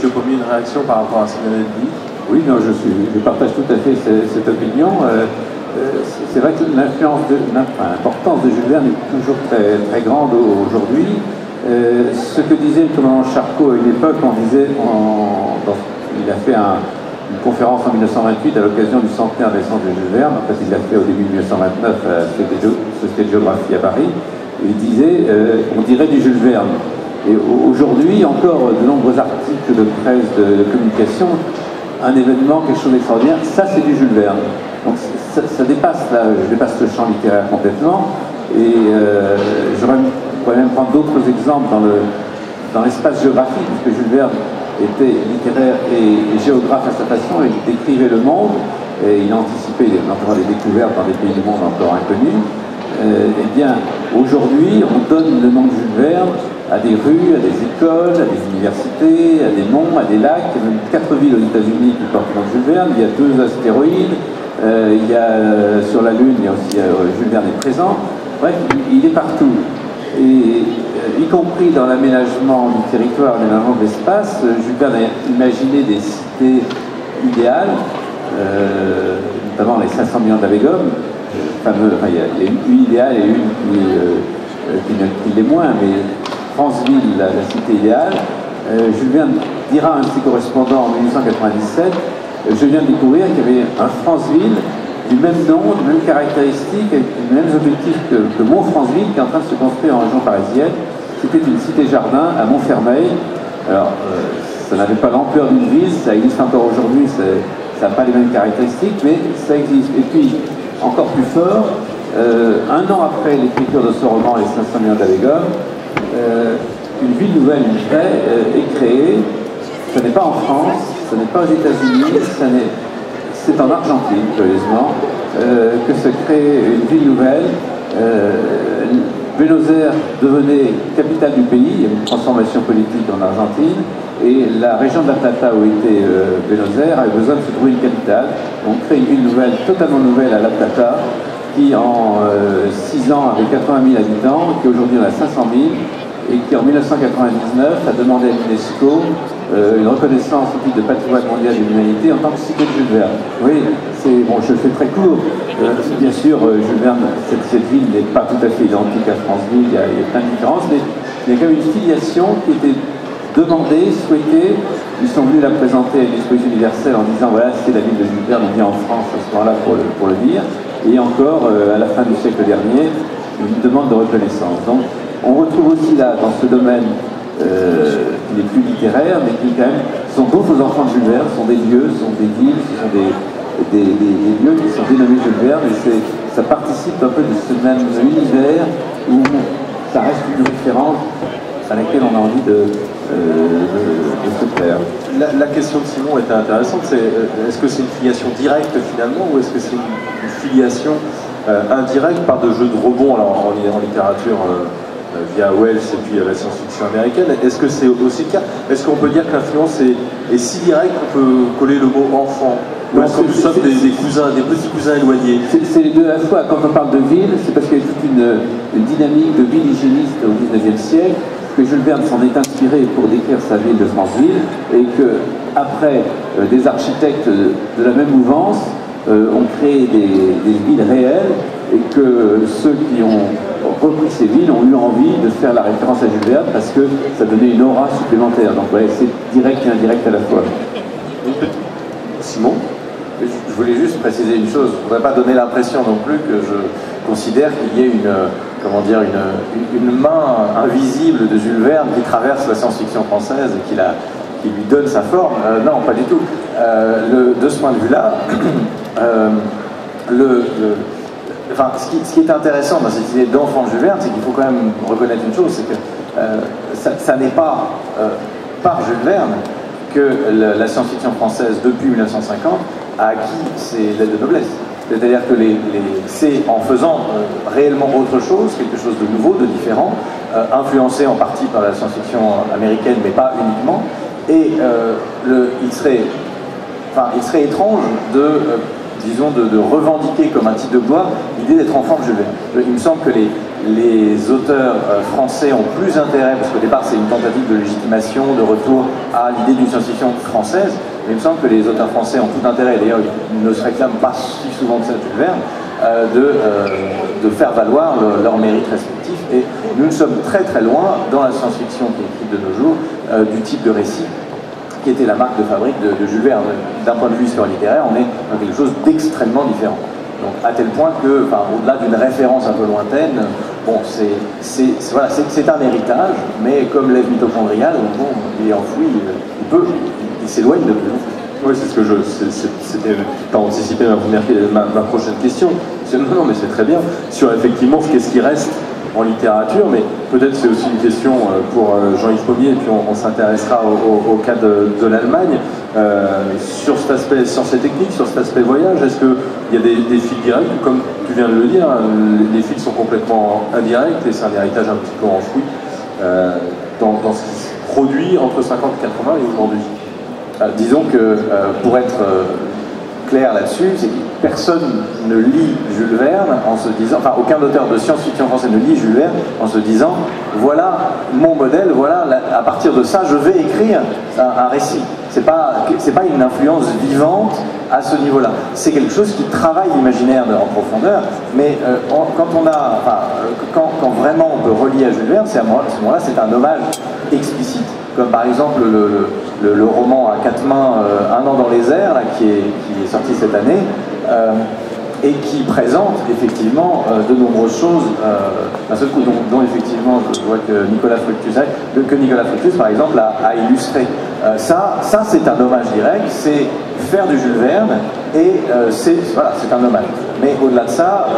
Monsieur Pommier, une réaction par rapport à ce que vous avez dit? Oui, non, je partage tout à fait cette opinion. C'est vrai que l'importance de Jules Verne est toujours très, très grande aujourd'hui. Ce que disait le commandant Charcot à une époque, il a fait une conférence en 1928 à l'occasion du centenaire de naissance de Jules Verne. En fait, il l'a fait au début de 1929 à la Société de géographie à Paris. Et il disait, on dirait du Jules Verne. Et aujourd'hui, encore de nombreux articles de presse, de communication, un événement, quelque chose d'extraordinaire, ça c'est du Jules Verne. Donc ça dépasse, là, je dépasse le champ littéraire complètement. Et je pourrais même prendre d'autres exemples dans l'espace géographique, puisque Jules Verne était littéraire et géographe à sa façon, et il décrivait le monde, et il anticipait notamment les découvertes dans des pays du monde encore inconnus. Eh bien, aujourd'hui, on donne le nom de Jules Verne à des rues, à des écoles, à des universités, à des monts, à des lacs. Il y a même 4 villes aux États-Unis qui portent le nom de Jules Verne. Il y a 2 astéroïdes. Il y a sur la Lune, il y a aussi Jules Verne est présent. Bref, il est partout. Et y compris dans l'aménagement du territoire, l'aménagement de l'espace, Jules Verne a imaginé des cités idéales, notamment les 500 millions d'Abégum. Il y a une idéale et une qui l'est moins, mais Franceville, la cité idéale. Jules Verne dira à un de ses correspondants en 1897, je viens de découvrir qu'il y avait un Franceville du même nom, des mêmes caractéristiques, avec les mêmes objectifs que Mont-Franceville, qui est en train de se construire en région parisienne. C'était une cité-jardin à Montfermeil. Alors, ça n'avait pas l'ampleur d'une ville, ça existe encore aujourd'hui, ça n'a pas les mêmes caractéristiques, mais ça existe. Et puis, encore plus fort, un an après l'écriture de ce roman, Les 500 millions d'Abégum, une ville nouvelle, est créée. Ce n'est pas en France, ce n'est pas aux États-Unis, c'est en Argentine, curieusement, que se crée une ville nouvelle. Buenos Aires devenait capitale du pays, il y a une transformation politique en Argentine, et la région de La Plata où était Buenos Aires avait besoin de se trouver une capitale. On crée une ville nouvelle, totalement nouvelle à La Plata, qui en 6 ans avait 80 000 habitants, qui aujourd'hui en a 500 000, et qui en 1999 a demandé à l'UNESCO une reconnaissance au titre de patrimoine mondial de l'humanité en tant que cité de Jules Verne. Oui, bon, je le fais très court. Bien sûr, Jules Verne, cette ville n'est pas tout à fait identique à Franceville, il y a plein de différences, mais il y a quand même une filiation qui était demandée, souhaitée. Ils sont venus la présenter à une exposition universelle en disant voilà, c'est la ville de Jules Verne, on vient en France à ce moment-là pour le dire. Et encore, à la fin du siècle dernier, une demande de reconnaissance. Donc, on retrouve aussi là, dans ce domaine qui n'est plus littéraire, mais qui quand même sont d'autres enfants de Jules Verne, sont des lieux, sont des villes, ce sont des lieux qui sont dénommés Jules Verne, et ça participe un peu de ce même univers où ça reste une référence à laquelle on a envie de se plaire. La question de Simon était intéressante, est-ce que c'est une filiation directe finalement, ou est-ce que c'est une filiation indirecte par de jeux de rebond, alors en littérature via Wells et puis la science-fiction américaine? Est-ce que c'est aussi le cas? Est-ce qu'on peut dire que l'influence est si directe qu'on peut coller le mot enfant? Ou est-ce que nous sommes des cousins, des petits cousins éloignés? C'est les deux à la fois. Quand on parle de ville, c'est parce qu'il y a toute une dynamique de ville hygiéniste au XIXe siècle, que Jules Verne s'en est inspiré pour décrire sa ville de Franceville, et que après des architectes de la même mouvance ont créé des villes réelles, et que ceux qui ont repris ces villes ont eu envie de faire la référence à Jules Verne parce que ça donnait une aura supplémentaire. Donc ouais, c'est direct et indirect à la fois. Simon? Je voulais juste préciser une chose. Je ne voudrais pas donner l'impression non plus que je considère qu'il y ait une main invisible de Jules Verne qui traverse la science-fiction française et qui lui donne sa forme. Non, pas du tout. De ce point de vue-là, ce qui est intéressant dans cette idée d'enfant de Jules Verne, c'est qu'il faut quand même reconnaître une chose, c'est que ça n'est pas par Jules Verne que la science-fiction française, depuis 1950, a acquis ses lettres de noblesse. C'est-à-dire que c'est en faisant réellement autre chose, quelque chose de nouveau, de différent, influencé en partie par la science-fiction américaine, mais pas uniquement, et il serait étrange disons, de revendiquer comme un titre de gloire l'idée d'être enfant de Jules Verne. Il me semble que les auteurs français ont plus intérêt, parce qu'au départ c'est une tentative de légitimation, de retour à l'idée d'une science-fiction française, mais il me semble que les auteurs français ont tout intérêt, d'ailleurs ils ne se réclament pas si souvent que ça de Jules Verne, de faire valoir leurs mérites respectifs. Et nous sommes très très loin, dans la science-fiction qui est écrite de nos jours, du type de récit qui était la marque de fabrique de Jules Verne. D'un point de vue histoire littéraire, on est dans quelque chose d'extrêmement différent. Donc à tel point que, au-delà d'une référence un peu lointaine, bon, c'est un héritage, mais comme l'œuf mitochondrial, bon, il est enfoui, il s'éloigne de plus en plus. Oui, c'est ce que c'était pas anticipé ma prochaine question. Non, mais c'est très bien. Sur effectivement, qu'est-ce qui reste en littérature, mais peut-être c'est aussi une question pour Jean-Yves Pommier, et puis on s'intéressera au cas de l'Allemagne. Sur cet aspect sciences et techniques, sur cet aspect voyage, est-ce qu'il y a des fils directs, comme tu viens de le dire, les fils sont complètement indirects, et c'est un héritage un petit peu enfoui dans ce qui se produit entre 50 et 80 et aujourd'hui? Disons que, pour être clair là-dessus, c'est que personne ne lit Jules Verne en se disant, enfin aucun auteur de science-fiction français ne lit Jules Verne en se disant, voilà mon modèle, voilà, à partir de ça je vais écrire un récit. C'est pas une influence vivante à ce niveau-là. C'est quelque chose qui travaille l'imaginaire en profondeur, mais quand vraiment on peut relier à Jules Verne, à ce moment-là c'est un hommage explicite, comme par exemple le roman à quatre mains, Un an dans les airs, là, qui est sorti cette année, et qui présente effectivement de nombreuses choses, d'un seul coup, dont effectivement je vois que Nicolas Fructus par exemple a illustré. Ça c'est un hommage direct, c'est faire du Jules Verne, et c'est un hommage. Mais au-delà de ça,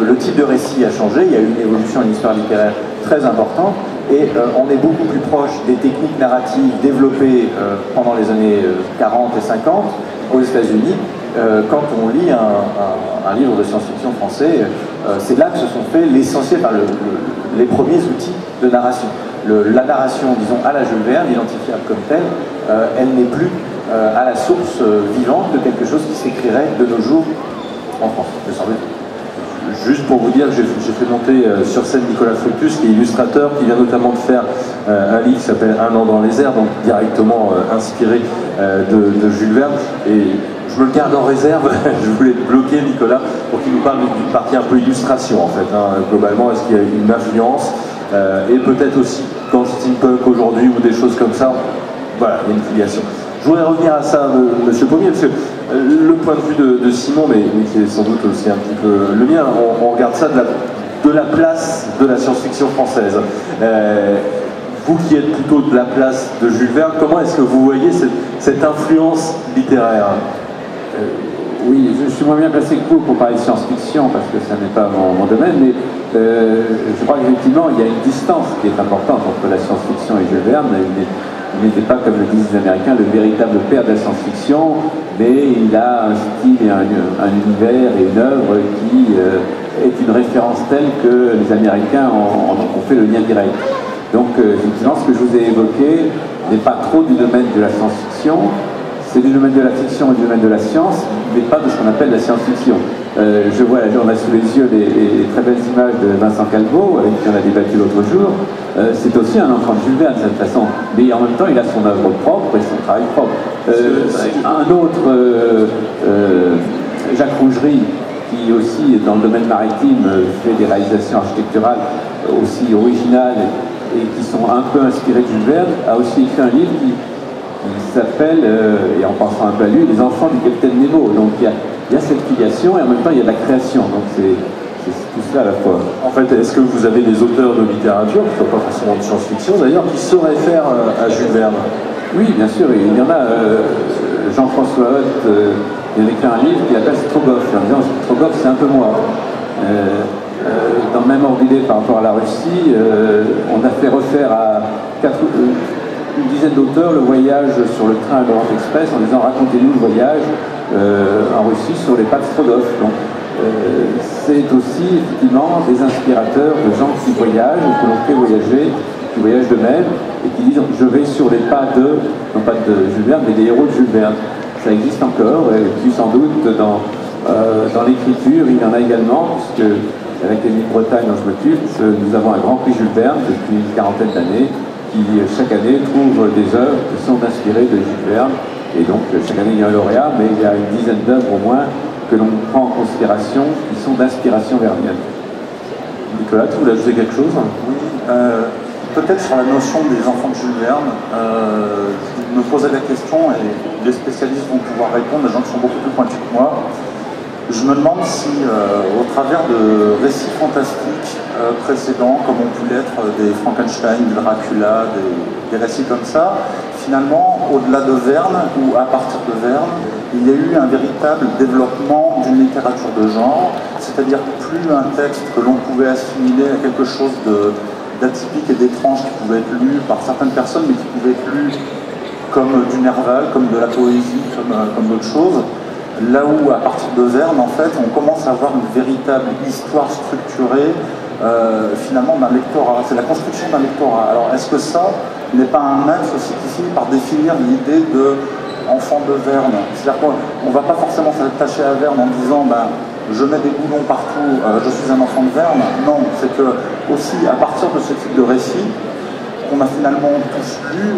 le type de récit a changé, il y a eu une évolution en histoire littéraire très importante, et on est beaucoup plus proche des techniques narratives développées pendant les années 40 et 50 aux États-Unis. Quand on lit un livre de science-fiction français, c'est là que se sont faits l'essentiel, les premiers outils de narration. La narration, disons, à la Jules Verne, identifiable comme telle, elle n'est plus à la source vivante de quelque chose qui s'écrirait de nos jours en France, me semble-t-il. Juste pour vous dire que j'ai fait monter sur scène Nicolas Fructus, qui est illustrateur, qui vient notamment de faire un livre qui s'appelle Un an dans les airs, donc directement inspiré de Jules Verne. Et je me le garde en réserve, je voulais bloquer Nicolas pour qu'il nous parle d'une partie un peu illustration en fait. Globalement, est-ce qu'il y a une influence et peut-être aussi dans le steampunk aujourd'hui ou des choses comme ça, voilà, il y a une filiation. Je voudrais revenir à ça, Monsieur Pommier, parce que le point de vue de Simon, mais qui est sans doute aussi un petit peu le mien, on regarde ça de la place de la science-fiction française. Vous qui êtes plutôt de la place de Jules Verne, comment est-ce que vous voyez cette influence littéraire? Oui, je suis moins bien placé que vous pour parler de science-fiction, parce que ça n'est pas mon domaine, mais je crois qu'effectivement, il y a une distance qui est importante entre la science-fiction et Jules Verne. Il n'était pas, comme le disent les Américains, le véritable père de la science-fiction, mais il a un style et un univers et une œuvre qui est une référence telle que les Américains ont fait le lien direct. Donc, effectivement, ce que je vous ai évoqué n'est pas trop du domaine de la science-fiction, c'est du domaine de la fiction et du domaine de la science, mais pas de ce qu'on appelle la science-fiction. Je vois, on a sous les yeux les très belles images de Vincent Calvo, avec qui on a débattu l'autre jour. C'est aussi un enfant de Jules Verne, de cette façon. Mais en même temps, il a son œuvre propre et son travail propre. Un autre, Jacques Rougerie, qui aussi, dans le domaine maritime, fait des réalisations architecturales aussi originales et qui sont un peu inspirées de Jules Verne, a aussi écrit un livre qui s'appelle, et en pensant un peu à lui, Les enfants du Capitaine Nemo. Donc il y a cette filiation et en même temps il y a de la création. Donc c'est tout cela à la fois. En fait, est-ce que vous avez des auteurs de littérature, qui ne sont pas forcément de science-fiction d'ailleurs, qui sauraient faire à Jules Verne? Oui, bien sûr. Il y en a. Jean-François Hoth, il a écrit un livre qui appelle Strogoff, en disant Strogoff c'est un peu moi. Dans le même ordre d'idée par rapport à la Russie, on a fait refaire à une dizaine d'auteurs le voyage sur le train à l'Orient Express en disant racontez-nous le voyage en Russie sur les pas de Strogoff. Donc c'est aussi effectivement des inspirateurs de gens qui voyagent ou que l'on fait voyager, qui voyagent d'eux-mêmes et qui disent je vais sur les pas de, non pas de Jules Verne mais des héros de Jules Verne. Ça existe encore et puis sans doute dans Dans l'écriture, il y en a également, puisque à l'Académie de Bretagne, dont je m'occupe, nous avons un grand prix Jules Verne depuis une quarantaine d'années, qui chaque année trouve des œuvres qui sont inspirées de Jules Verne. Et donc chaque année il y a un lauréat, mais il y a une dizaine d'œuvres au moins que l'on prend en considération qui sont d'inspiration vernienne. Nicolas, tu voulais ajouter quelque chose? Oui, peut-être sur la notion des enfants de Jules Verne, je me posais la question, et les spécialistes vont pouvoir répondre, des gens qui sont beaucoup plus pointus que moi. Je me demande si, au travers de récits fantastiques précédents, comme ont pu l'être des Frankenstein, du Dracula, des récits comme ça, finalement, au-delà de Verne, ou à partir de Verne, il y a eu un véritable développement d'une littérature de genre, c'est-à-dire plus un texte que l'on pouvait assimiler à quelque chose d'atypique et d'étrange qui pouvait être lu par certaines personnes, mais qui pouvait être lu comme du Nerval, comme de la poésie, comme d'autres choses. Là où, à partir de Verne, en fait, on commence à avoir une véritable histoire structurée, finalement, d'un lectorat. C'est la construction d'un lectorat. Alors, est-ce que ça n'est pas un axe aussi qui finit par définir l'idée de enfant de Verne? C'est-à-dire qu'on ne va pas forcément s'attacher à Verne en disant je mets des boulons partout, je suis un enfant de Verne. Non, c'est que aussi à partir de ce type de récit, qu'on a finalement tous lu,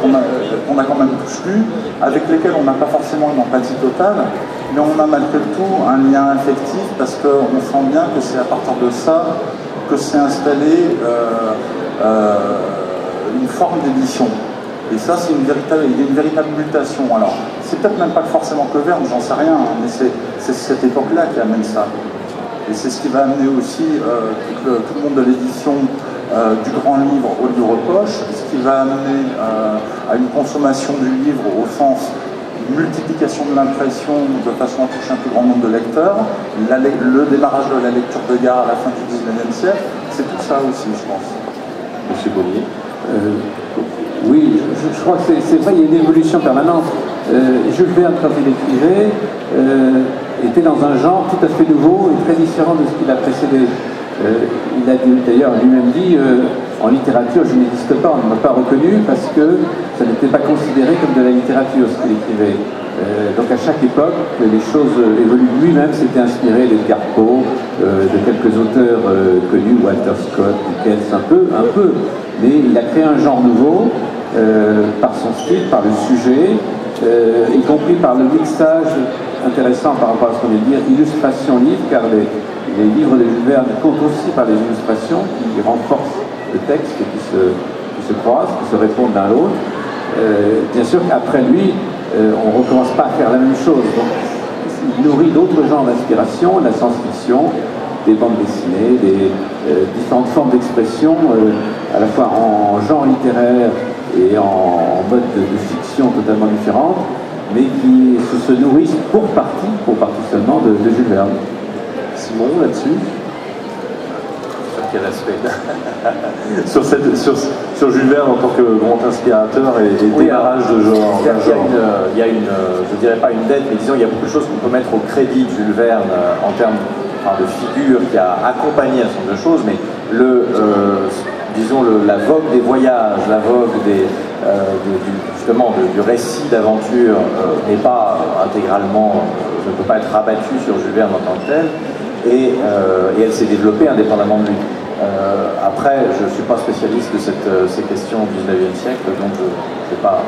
qu'on a quand même tous lu, avec lesquels on n'a pas forcément une empathie totale, mais on a malgré tout un lien affectif parce qu'on sent bien que c'est à partir de ça que s'est installée une forme d'édition. Et ça, il y a une véritable mutation. Alors, c'est peut-être même pas forcément que Verne, j'en sais rien, hein, mais c'est cette époque-là qui amène ça. Et c'est ce qui va amener aussi tout le monde de l'édition du grand livre au livre poche, ce qui va amener à une consommation du livre au sens multiplication de l'impression de façon à toucher un plus grand nombre de lecteurs, le démarrage de la lecture de gare à la fin du XIXe siècle, c'est tout ça aussi, je pense. Monsieur Bonnier. Oui, je crois que c'est vrai, il y a une évolution permanente. Jules Verne, quand il écrivait, était dans un genre tout à fait nouveau et très différent de ce qu'il a précédé. Il a d'ailleurs lui-même dit, en littérature, je n'existe pas, on ne m'a pas reconnu parce que ça n'était pas considéré comme de la littérature, ce qu'il écrivait. Donc à chaque époque, les choses évoluent. Lui-même s'était inspiré d'Edgar Poe, de quelques auteurs connus, Walter Scott, Dickens, un peu, mais il a créé un genre nouveau par son style, par le sujet, y compris par le mixage intéressant par rapport à ce qu'on vient de dire, illustration-livre, car les livres de Jules Verne comptent aussi par les illustrations qui renforcent le texte et qui se croisent, qui se répondent l'un à l'autre. Bien sûr qu'après lui, on ne recommence pas à faire la même chose. Donc, il nourrit d'autres genres d'inspiration, la science-fiction, des bandes dessinées, des différentes formes d'expression, à la fois en genre littéraire et en mode de fiction totalement différente, mais qui se nourrissent pour partie seulement de Jules Verne. Simon, là-dessus? Sur quel aspect? sur Jules Verne en tant que grand inspirateur et démarrage de genre. Il y a une, je dirais pas une dette, mais disons, il y a beaucoup de choses qu'on peut mettre au crédit de Jules Verne en termes de figure qui a accompagné un certain nombre de choses, mais disons la vogue des voyages, la vogue du récit d'aventure n'est pas intégralement, ne peut pas être rabattue sur Jules Verne en tant que tel, et elle s'est développée indépendamment de lui. Après, je ne suis pas spécialiste de ces questions au XIXe siècle, donc je ne sais pas.